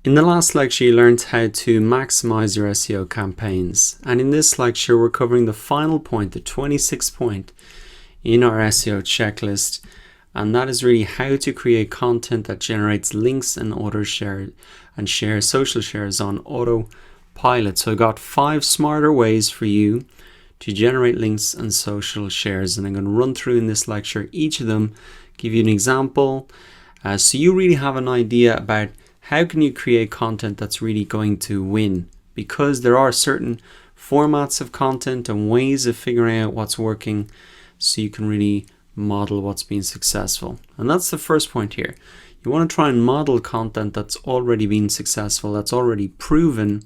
In the last lecture, you learned how to maximize your SEO campaigns. And in this lecture, we're covering the final point, the 26th point in our SEO checklist. And that is really how to create content that generates links and share social shares on autopilot. So I got 5 smarter ways for you to generate links and social shares. And I'm going to run through in this lecture each of them, give you an example. So you really have an idea about how can you create content that's really going to win? Because there are certain formats of content and ways of figuring out what's working so you can really model what's been successful. And that's the first point here. You want to try and model content that's already been successful, that's already proven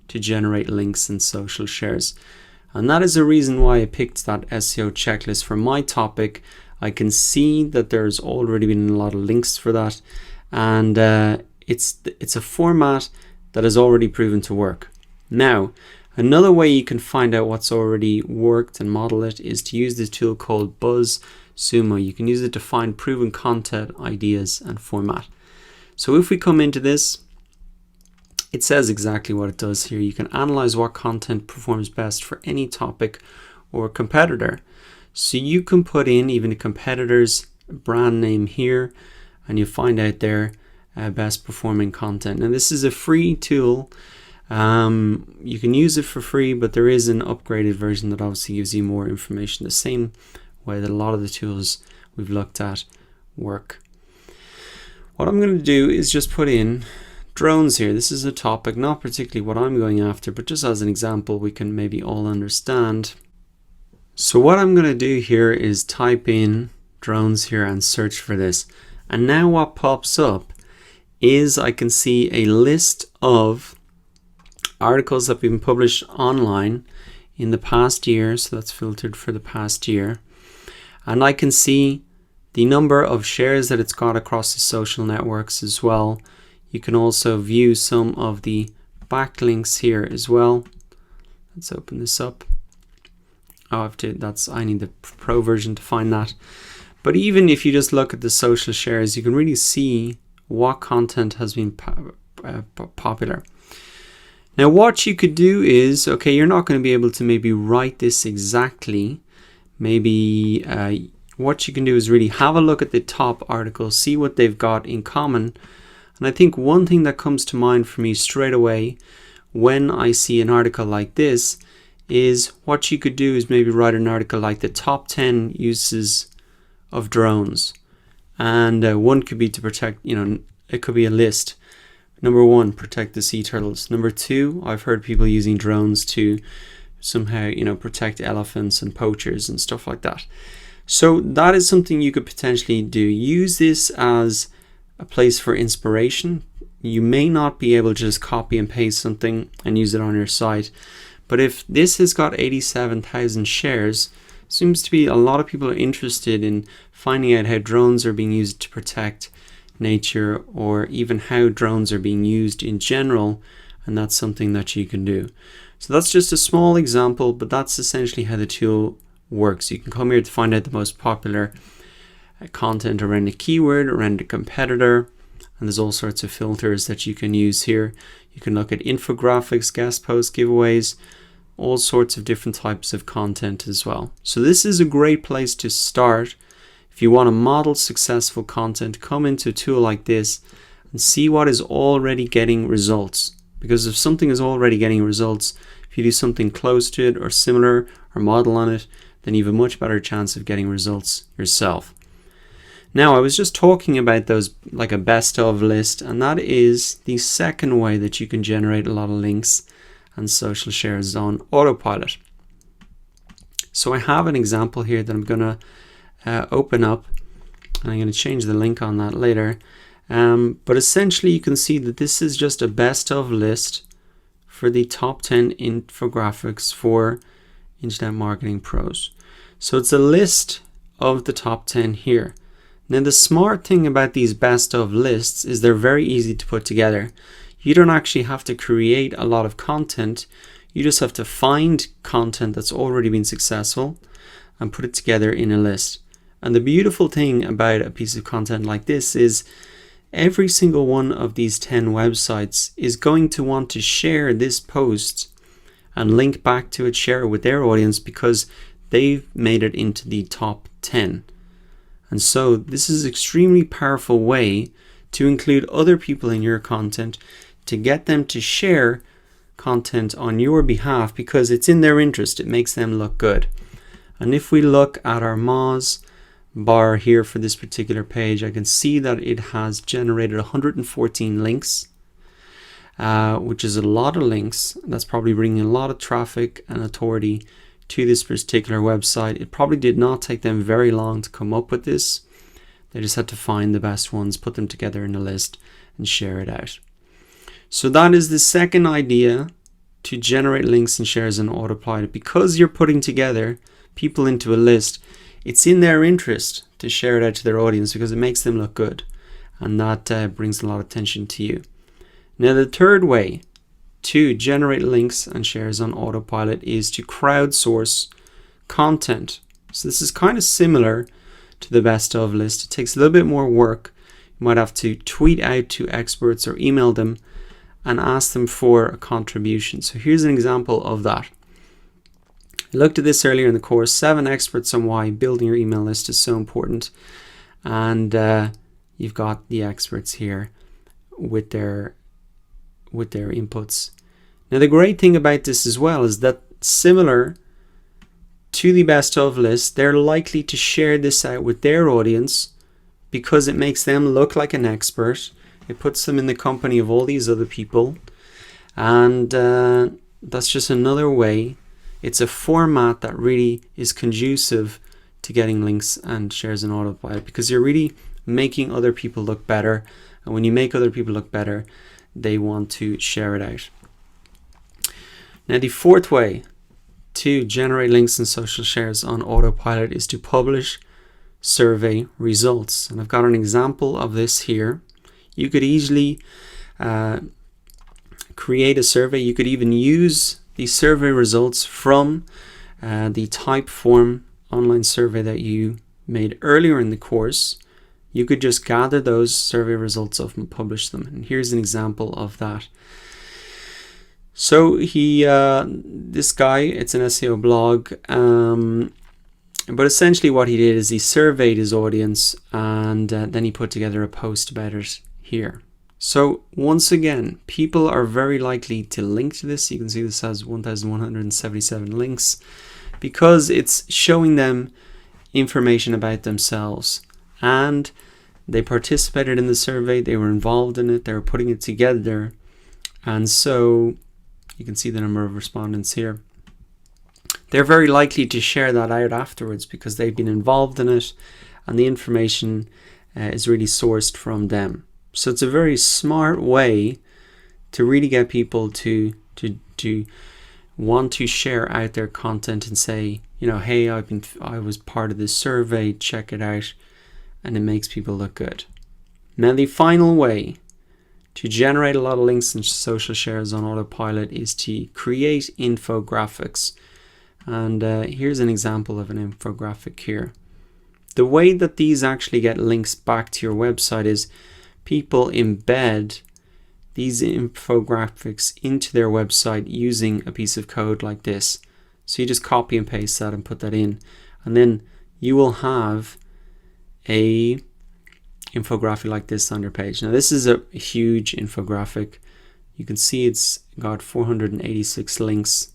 to generate links and social shares. And that is the reason why I picked that SEO checklist for my topic. I can see that there's already been a lot of links for that. And it's a format that has already proven to work. Now, another way you can find out what's already worked and model it is to use this tool called BuzzSumo. You can use it to find proven content ideas and format. So if we come into this, it says exactly what it does here. You can analyze what content performs best for any topic or competitor. So you can put in even a competitor's brand name here and you find out their best performing content. And this is a free tool. You can use it for free, but there is an upgraded version that obviously gives you more information, the same way that a lot of the tools we've looked at work. What I'm going to do is just put in drones here. This is a topic, not particularly what I'm going after, but just as an example we can maybe all understand. So what I'm going to do here is type in drones here and search for this. And now what pops up is I can see a list of articles that have been published online in the past year. So that's filtered for the past year. And I can see the number of shares that it's got across the social networks as well. You can also view some of the backlinks here as well. Let's open this up. I need the pro version to find that. But even if you just look at the social shares, you can really see what content has been popular. Now what you could do is, okay, you're not going to be able to maybe write this exactly. Maybe what you can do is really have a look at the top articles, see what they've got in common. And I think one thing that comes to mind for me straight away when I see an article like this is what you could do is maybe write an article like the top 10 uses of drones. And one could be to protect, it could be a list. Number 1, protect the sea turtles. Number 2, I've heard people using drones to somehow, protect elephants and poachers and stuff like that. So that is something you could potentially do. Use this as a place for inspiration. You may not be able to just copy and paste something and use it on your site. But if this has got 87,000 shares, seems to be a lot of people are interested in finding out how drones are being used to protect nature, or even how drones are being used in general, and that's something that you can do. So that's just a small example, but that's essentially how the tool works. You can come here to find out the most popular content around a keyword, around a competitor, and there's all sorts of filters that you can use here. You can look at infographics, guest posts, giveaways, all sorts of different types of content as well. So this is a great place to start. If you want to model successful content, come into a tool like this and see what is already getting results. Because if something is already getting results, if you do something close to it or similar or model on it, then you have a much better chance of getting results yourself. Now, I was just talking about those like a best of list, and that is the second way that you can generate a lot of links and social shares on autopilot. So I have an example here that I'm going to open up, and I'm going to change the link on that later. But essentially you can see that this is just a best of list for the top 10 infographics for Internet Marketing Pros. So it's a list of the top 10 here. Now the smart thing about these best of lists is they're very easy to put together. You don't actually have to create a lot of content. You just have to find content that's already been successful and put it together in a list. And the beautiful thing about a piece of content like this is every single one of these 10 websites is going to want to share this post and link back to it, share it with their audience, because they've made it into the top 10. And so this is an extremely powerful way to include other people in your content, to get them to share content on your behalf, because it's in their interest. It makes them look good. And if we look at our Moz bar here for this particular page, I can see that it has generated 114 links, which is a lot of links. That's probably bringing a lot of traffic and authority to this particular website. It probably did not take them very long to come up with this. They just had to find the best ones, put them together in a list, and share it out. So that is the second idea, to generate links and shares on autopilot. Because you're putting together people into a list, it's in their interest to share it out to their audience, because it makes them look good, and that brings a lot of attention to you. Now, the third way to generate links and shares on autopilot is to crowdsource content. So this is kind of similar to the best of list. It takes a little bit more work. You might have to tweet out to experts or email them and ask them for a contribution. So here's an example of that. I looked at this earlier in the course, 7 experts on why building your email list is so important. And you've got the experts here with their inputs. Now, the great thing about this as well is that, similar to the best of list, they're likely to share this out with their audience, because it makes them look like an expert. It puts them in the company of all these other people, and that's just another way. It's a format that really is conducive to getting links and shares on autopilot, because you're really making other people look better, and when you make other people look better, they want to share it out. Now, the fourth way to generate links and social shares on autopilot is to publish survey results. And I've got an example of this here. You could easily create a survey. You could even use the survey results from the Typeform online survey that you made earlier in the course. You could just gather those survey results up and publish them. And here's an example of that. So this guy, it's an SEO blog, but essentially what he did is he surveyed his audience, and then he put together a post about it here. So once again, people are very likely to link to this. You can see this has 1,177 links, because it's showing them information about themselves, and they participated in the survey, they were involved in it, they were putting it together, and so you can see the number of respondents here. They're very likely to share that out afterwards, because they've been involved in it, and the information is really sourced from them. So it's a very smart way to really get people to want to share out their content and say, you know, hey, I was part of this survey, check it out, and it makes people look good. Now, the final way to generate a lot of links and social shares on autopilot is to create infographics. And here's an example of an infographic here. The way that these actually get links back to your website is people embed these infographics into their website using a piece of code like this. So you just copy and paste that and put that in, and then you will have a infographic like this on your page. Now, this is a huge infographic. You can see it's got 486 links,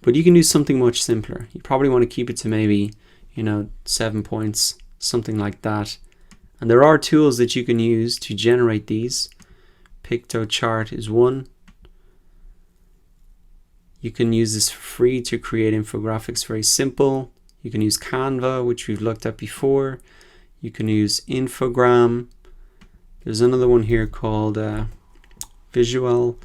but you can do something much simpler. You probably want to keep it to maybe, 7 points, something like that. And there are tools that you can use to generate these. Piktochart is one. You can use this for free to create infographics, very simple. You can use Canva, which we've looked at before. You can use Infogram. There's another one here called visual.ly.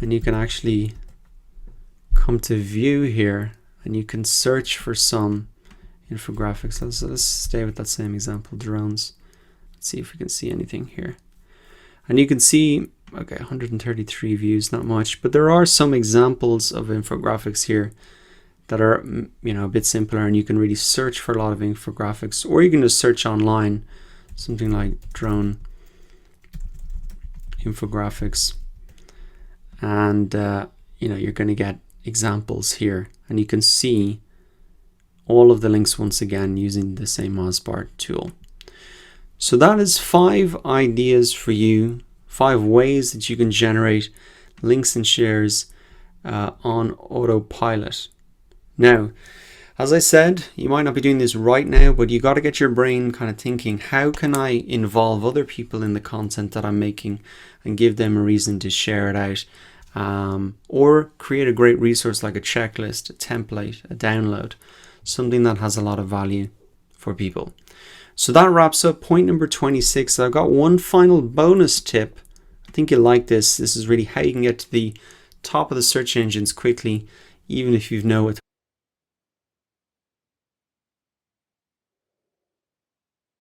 And you can actually come to view here, and you can search for some infographics. Let's stay with that same example, drones. Let's see if we can see anything here. And you can see, okay, 133 views, not much, but there are some examples of infographics here that are, a bit simpler, and you can really search for a lot of infographics, or you can just search online something like drone infographics, and you're going to get examples here, and you can see all of the links once again using the same Mozart tool. So that is 5 ideas for you, 5 ways that you can generate links and shares on autopilot. Now, as I said, you might not be doing this right now, but you got to get your brain kind of thinking, how can I involve other people in the content that I'm making and give them a reason to share it out? Or create a great resource like a checklist, a template, a download, something that has a lot of value for people. So that wraps up point number 26. I've got one final bonus tip. I think you'll like this. This is really how you can get to the top of the search engines quickly, even if you've no